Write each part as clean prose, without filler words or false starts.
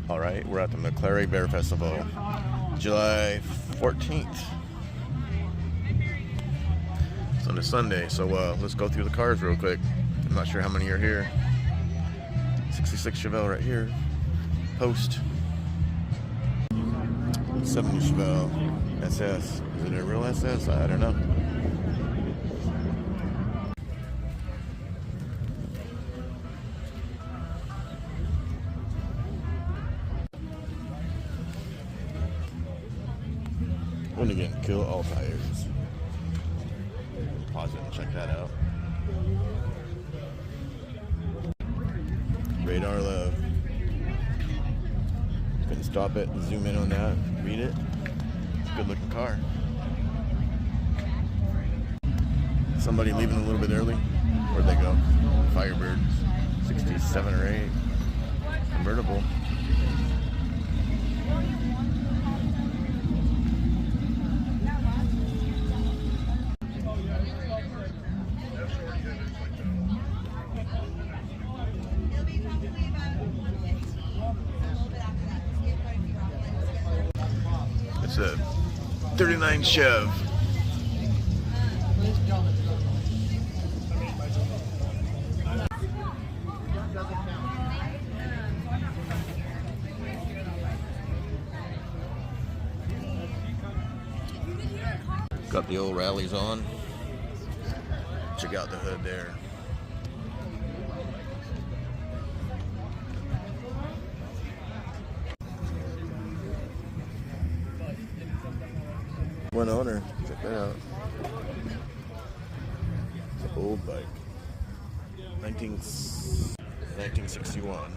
All right, we're at the McCleary Bear Festival, July 14th. It's on a Sunday, so let's go through the cars real quick. I'm not sure how many are here. 66 Chevelle right here. Post. 70 Chevelle SS. Is it a real SS? I don't know. And again, kill all tires. Pause it and check that out. Radar love. Couldn't stop it, zoom in on that, read it. It's a good looking car. Somebody leaving a little bit early. Where'd they go? Firebird, 67 or 8. Convertible. It's a 39 Chev. Got the old rallies on. Check out the hood there. One owner, check that out. It's an old bike. 1961.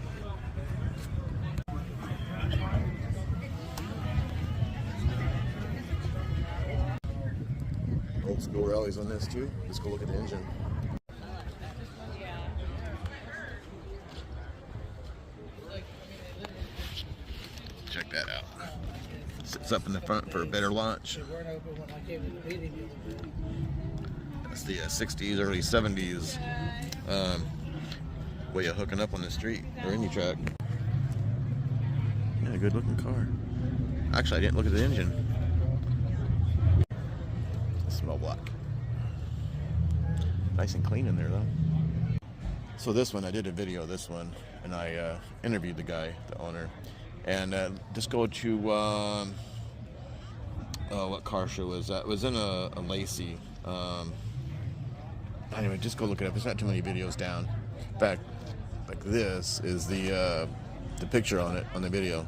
Old school rallies on this too. Let's go look at the engine. Check that out. Sits up in the front for a better launch. That's the 60s, early 70s way of hooking up on the street or any track. Yeah, good looking car. Actually, I didn't look at the engine. Smell black. Nice and clean in there though. So this one, I did a video of this one, and I interviewed the guy, the owner. And just go to what car show was that? It was in a Lacey. Anyway, just go look it up. It's not too many videos down. In fact, like this is the picture on it on the video.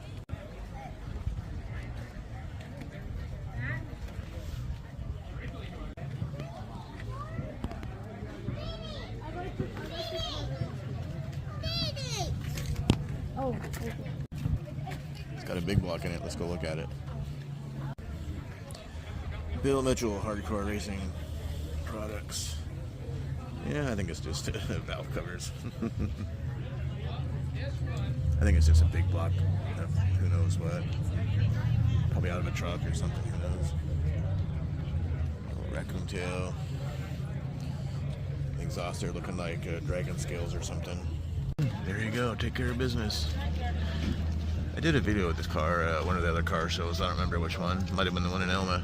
Oh. It's got a big block in it. Let's go look at it. Bill Mitchell Hardcore Racing Products. Yeah, I think it's just valve covers. I think it's just a big block. Who knows what? Probably out of a truck or something. Who knows? Raccoon tail. Exhauster looking like dragon scales or something. There you go. Take care of business. I did a video with this car at one of the other car shows. I don't remember which one. Might have been the one in Elma.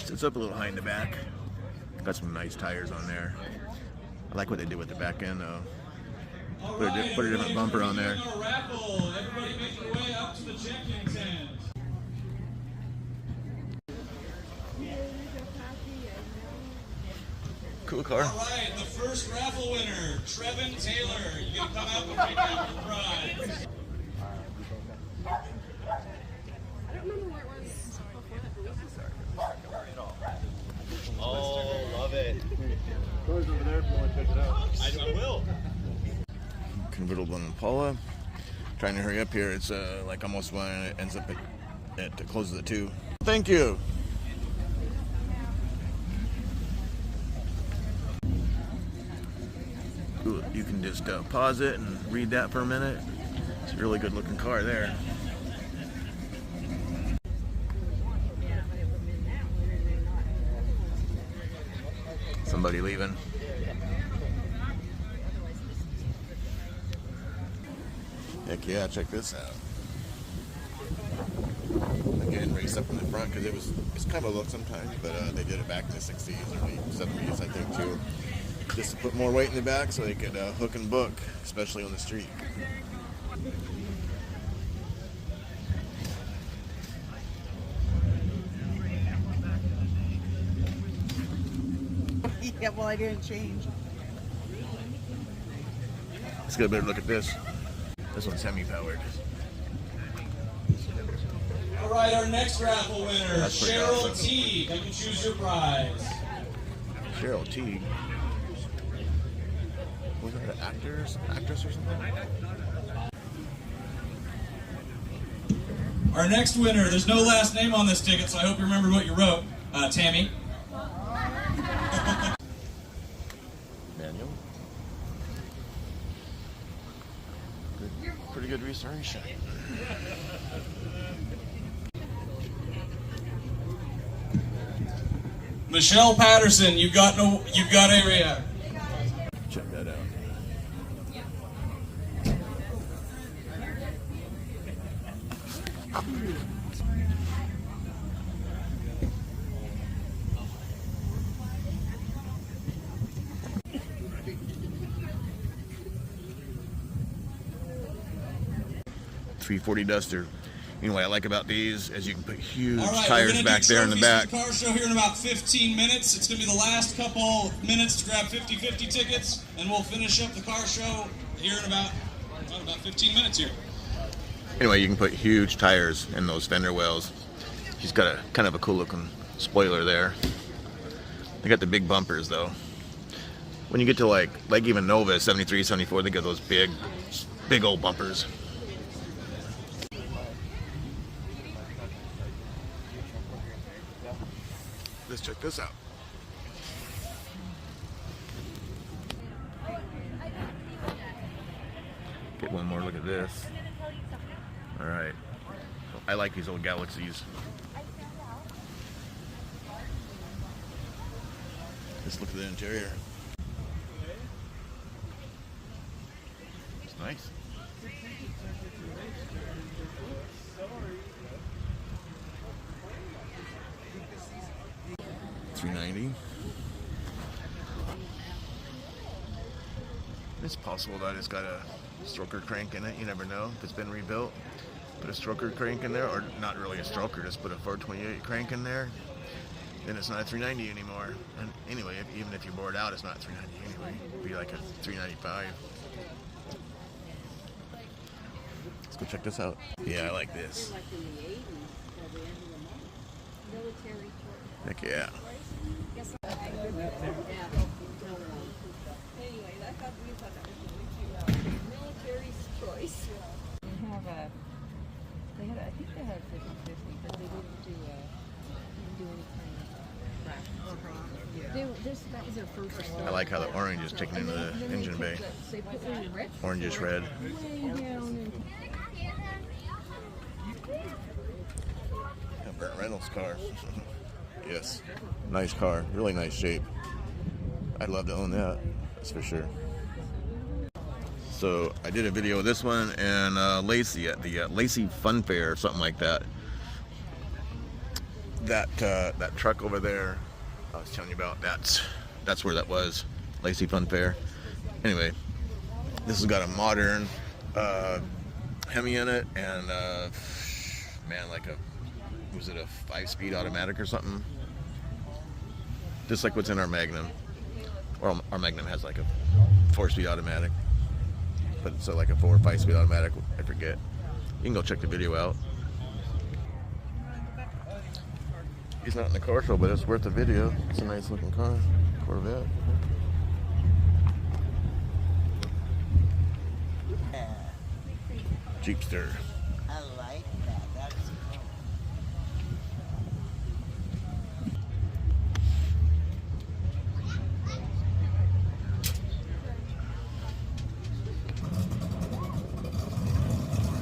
Sits up a little high in the back. Got some nice tires on there. I like what they did with the back end though. Put a different bumper on there. Everybody make your way up to the check-in tent. Cool car. All right, the first raffle winner, Trevin Taylor. You can come out and pick out your prize. I don't remember where it was before. Oh, love it. Car's over there if you want to check it out. I will. Convertible Impala. Trying to hurry up here. It's like almost one, and it ends up at closes at 2. Thank you. Ooh, you can just pause it and read that for a minute. It's a really good looking car there. Somebody leaving. Heck yeah, check this out. Again, race up in the front because it's kind of a look sometimes, but they did it back in the 60s, early 70s, I think, too. Just to put more weight in the back so they could hook and book, especially on the street. Yeah, well, I didn't change. Let's get a better look at this. This one's semi-powered. All right, our next raffle winner, That's pretty Cheryl awesome. T. Come and choose your prize. Cheryl T. Was that an actress or something? Our next winner, there's no last name on this ticket, so I hope you remember what you wrote, Tammy. Daniel. Pretty good restoration. Michelle Patterson, you've got area. Check that out. .340 Duster. You know what I like about these is you can put huge All right, tires back there in the back. Car show here in about 15 minutes. It's going to be the last couple minutes to grab 50-50 tickets, and we'll finish up the car show here in about 15 minutes here. Anyway, you can put huge tires in those fender wells. She's got a kind of a cool looking spoiler there. They got the big bumpers though. When you get to like even Nova 73, 74, they got those big old bumpers. Let's check this out. Get one more look at this. All right. I like these old Galaxies. Let's look at the interior. It's nice. $390. It's possible that it's got a stroker crank in it. You never know if it's been rebuilt. Put a stroker crank in there, or not really a stroker, just put a 428 crank in there. Then it's not a 390 anymore. And anyway, even if you bore it out, it's not 390 anyway. It'd be like a 395. Let's go check this out. Yeah, I like this. Heck yeah. Military's choice. I think they had 50-50, but they didn't do any kind of that was their first. I like how the orange is taken into the engine bay. They put the red Orangish red. way down A Burt Reynolds car. Yes. Nice car. Really nice shape. I'd love to own that. That's for sure. So I did a video of this one and Lacey at the Lacey Fun Fair or something like that. That truck over there I was telling you about, that's where that was. Lacey Fun Fair. Anyway, this has got a modern Hemi in it and man, like was it a 5-speed automatic or something? Just like what's in our Magnum. Or our Magnum has like a 4-speed automatic. But it's like a 4 or 5-speed automatic, I forget. You can go check the video out. He's not in the car show, but it's worth the video. It's a nice looking car, Corvette. Jeepster. I like that. That's cool.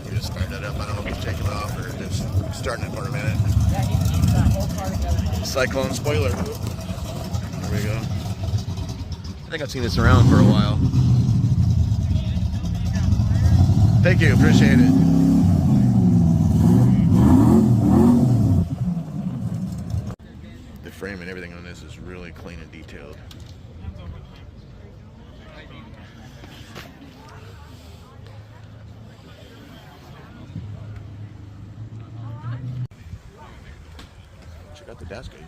You just start that up. I don't know if he's taking it off or just starting it for a minute. Yeah, you can use that whole car together. Cyclone spoiler. There we go. I think I've seen this around for a while. Thank you, appreciate it. The frame and everything on this is really clean and detailed. Check out the dash gauge.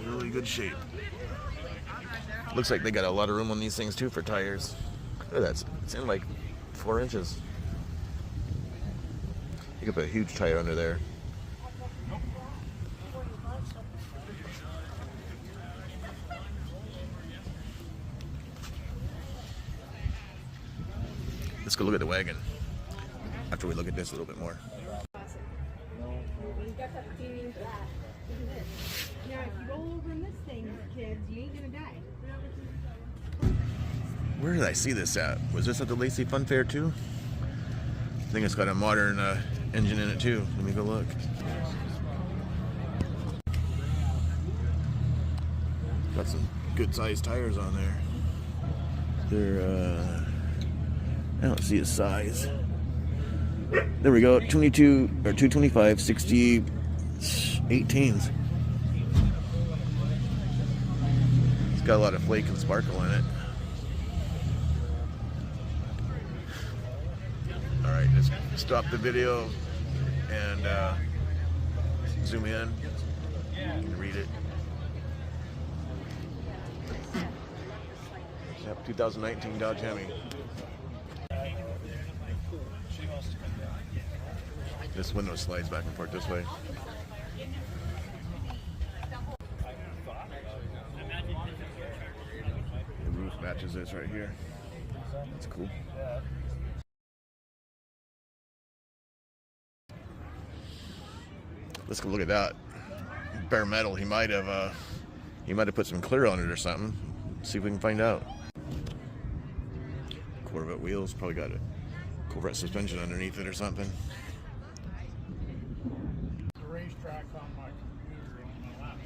Really good shape. Looks like they got a lot of room on these things too for tires. Look at that, it's in like 4 inches. You could put a huge tire under there. Let's go look at the wagon after we look at this a little bit more. Now, if you roll over in this thing, kids, you ain't gonna die. Where did I see this at? Was this at the Lacey Fun Fair too? I think it's got a modern engine in it too. Let me go look. Got some good sized tires on there. They're I don't see a size. There we go, 22 or 225, 60 18s. It's got a lot of flake and sparkle in it. All right, let's stop the video and zoom in. You can read it. Yep, 2019 Dodge Hemi. This window slides back and forth this way. The roof matches this right here. That's cool. Let's go look at that. Bare metal. He might have put some clear on it or something. See if we can find out. Corvette wheels. Probably got a Corvette suspension underneath it or something. The racetrack on my computer on my laptop.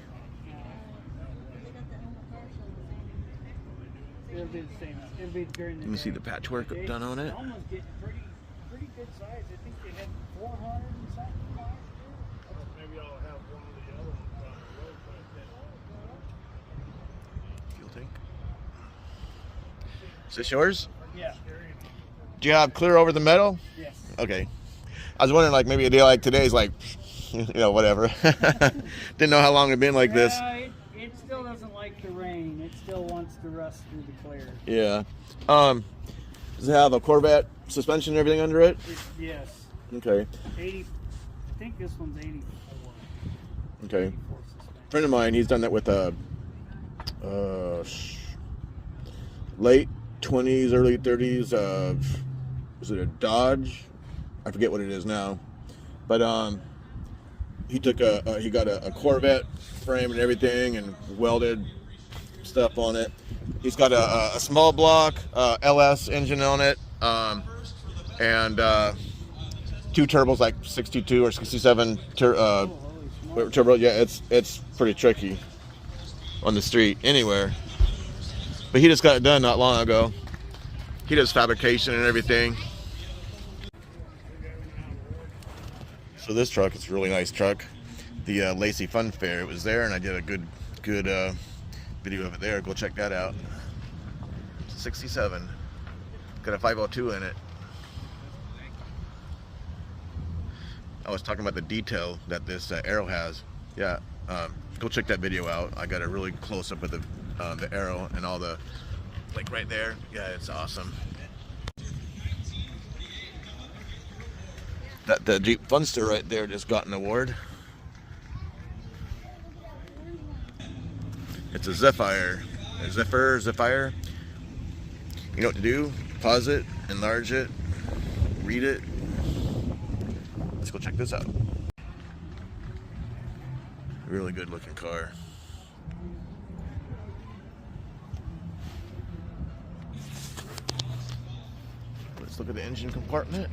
It'll be the same. It'll be during the Let me see the patchwork done on it. Almost getting pretty good size. I think they had 400 and something last year. Maybe I'll have one of the other ones on the road like that. Fuel tank. Is this yours? Yeah. Do you have clear over the metal? Yes. Okay. I was wondering, like, maybe a day like today's like, you know, whatever. Didn't know how long it'd been like this. It still doesn't like the rain. It still wants to rust through the clear. Yeah. Does it have a Corvette suspension and everything under it? Yes. Okay. 80. I think this one's 84. Okay. 84 suspension. A friend of mine, he's done that with a late 20s, early 30s. Was it a Dodge? I forget what it is now. But he took he got a Corvette frame and everything and welded stuff on it. He's got a small block LS engine on it, and 2 turbos, like 62 or 67 turbo. Yeah, it's pretty tricky on the street anywhere. But he just got it done not long ago. He does fabrication and everything. So this truck, it's a really nice truck. The Lacey Fun Fair, it was there, and I did a good video of it there. Go check that out. It's a 67. Got a 502 in it. I was talking about the detail that this arrow has. Yeah, go check that video out. I got a really close up of the arrow and all the, like right there. Yeah, it's awesome. That Jeep Funster right there just got an award. It's a Zephyr. Zephyr. You know what to do? Pause it, enlarge it, read it. Let's go check this out. Really good looking car. Let's look at the engine compartment.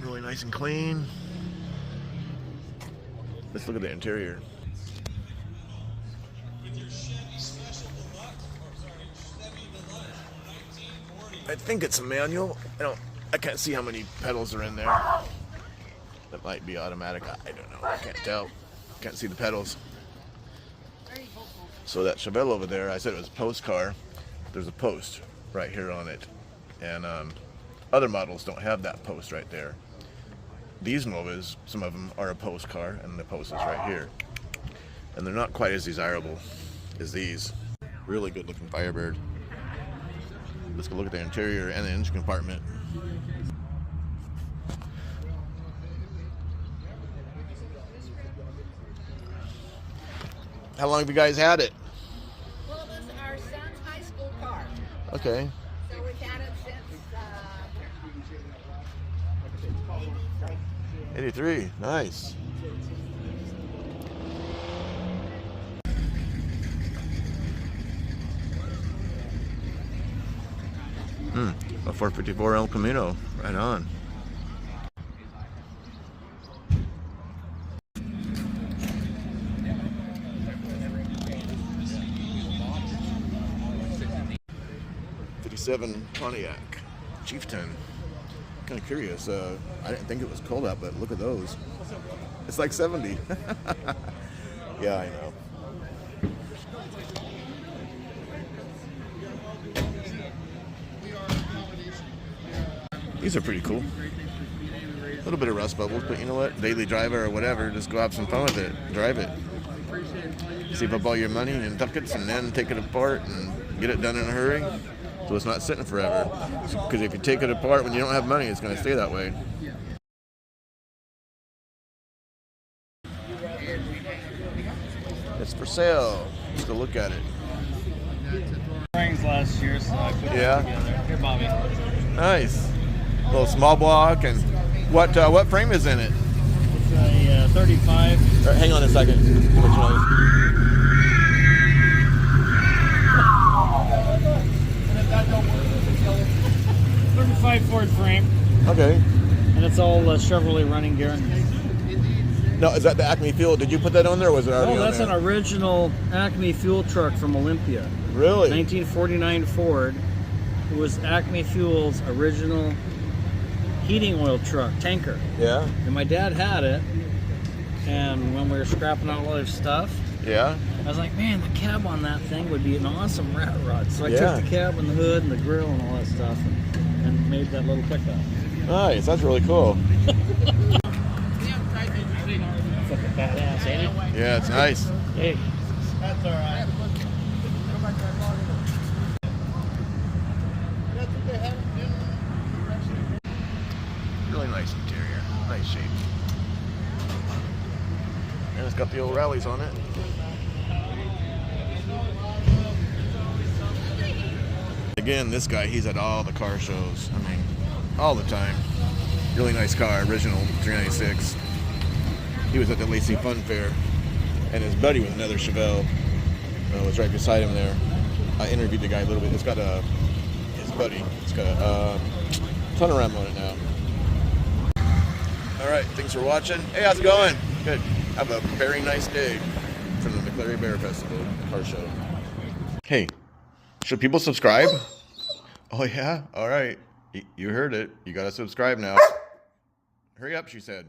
Really nice and clean. Let's look at the interior. With your Chevy Special Deluxe, or sorry, Chevy Deluxe from 1940. I think it's a manual. I can't see how many pedals are in there. That might be automatic. I don't know. I can't tell. Can't see the pedals. So that Chevelle over there, I said it was a post car. There's a post right here on it. And other models don't have that post right there. These Novas, some of them are a post car, and the post is right here. And they're not quite as desirable as these. Really good looking Firebird. Let's go look at the interior and the engine compartment. How long have you guys had it? Well, it was our son's high school car. Okay. So we've had it since 83. Nice. A 454 El Camino. Right on. '57 Pontiac Chieftain. Kind of curious. I didn't think it was cold out, but look at those. It's like 70. Yeah, I know. These are pretty cool. A little bit of rust bubbles, but you know what? Daily driver or whatever, just go have some fun with it. Drive it. Save up all your money in ducats and then take it apart and get it done in a hurry. So it's not sitting forever. Because if you take it apart when you don't have money, it's going to stay that way. It's for sale. Let's go look at it. Springs last year, so I put it together. Here, Bobby. Nice. A little small block. And what frame is in it? It's a 35. Hang on a second. Too much noise. 35 Ford frame. Okay. And it's all Chevrolet running gear. No, is that the Acme Fuel? Did you put that on there or was it already Oh, that's on there? an original Acme fuel truck from Olympia. Really? 1949 Ford. It was Acme Fuel's original heating oil truck, tanker. Yeah? And my dad had it. And when we were scrapping out all their stuff, Yeah? I was like, man, the cab on that thing would be an awesome rat rod. So I Yeah. took the cab and the hood and the grill and all that stuff and made that little pickup. Nice. That's really cool. Fucking badass, ain't it? Yeah, it's nice. Hey. That's all right. Really nice interior. Nice shape. And it's got the old rallies on it. Again, this guy, he's at all the car shows. I mean, all the time. Really nice car, original 396. He was at the Lacey Fun Fair, and his buddy with another Chevelle was right beside him there. I interviewed the guy a little bit. It's got his buddy. It's got a panorama on it now. All right, thanks for watching. Hey, how's it going? Good. Have a very nice day from the McCleary Bear Festival Car Show. Hey, should people subscribe? Oh yeah? All right. You heard it. You gotta subscribe now. Hurry up, she said.